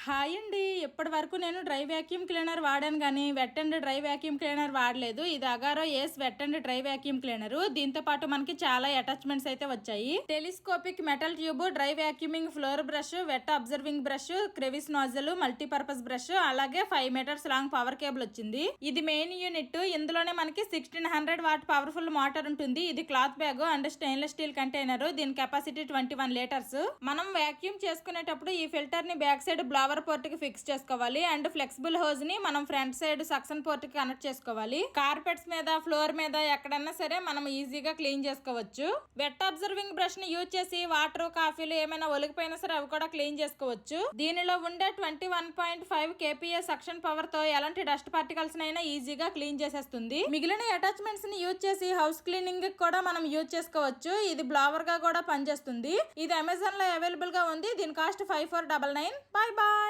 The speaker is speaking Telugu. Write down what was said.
హాయ్ అండి. ఇప్పటి వరకు నేను డ్రై వ్యాక్యూమ్ క్లీనర్ వాడాను కానీ wet and dry vacuum cleaner వాడలేదు. ఇది Agaro ace wet and dry vacuum cleaner. దీంతో పాటు మనకి చాలా అటాచ్మెంట్స్ అయితే వచ్చాయి. Telescopic metal tube, dry vacuuming floor brush, wet absorbing brush, crevice nozzle, multipurpose brush, అలాగే 5 మీటర్స్ లాంగ్ పవర్ కేబుల్ వచ్చింది. ఇది మెయిన్ యూనిట్. ఇందులోనే మనకి 1600 వాట్ పవర్ఫుల్ మోటార్ ఉంటుంది. ఇది cloth bag and stainless steel container. దీని కెపాసిటీ 21 లీటర్స్. మనం వ్యాక్యూమ్ చేసుకునేటప్పుడు ఈ ఫిల్టర్ ని బ్యాక్ సైడ్ బ్లవర్ పోర్ట్ కి ఫిక్స్ చేసుకోవాలి. అండ్ ఫ్లెక్సిబుల్ హోజ్ ని మనం ఫ్రంట్ సైడ్ సక్షన్ పోర్ట్ కి కనెక్ట్ చేసుకోవాలి. కార్పెట్స్ మీద, ఫ్లోర్ మీద ఎక్కడన్నా సరే మనం ఈజీగా క్లీన్ చేసుకోవచ్చు. వెట్ అబ్జర్వింగ్ బ్రష్ ని యూజ్ చేసి వాటర్, కాఫీలు ఏమైనా ఒలికిపోయినా సరే అవి కూడా క్లీన్ చేసుకోవచ్చు. దీనిలో ఉండే 21.5 kPa సక్షన్ పవర్ తో ఎలాంటి డస్ట్ పార్టికల్స్ నైనా ఈజీగా క్లీన్ చేసేస్తుంది. మిగిలిన అటాచ్మెంట్స్ ని యూజ్ చేసి హౌస్ క్లీనింగ్ కూడా మనం యూజ్ చేసుకోవచ్చు. ఇది బ్లవర్ గా కూడా పనిచేస్తుంది. ఇది అమెజాన్ లో అవైలబుల్ గా ఉంది. దీని కాస్ట్ 5499. Bye bye.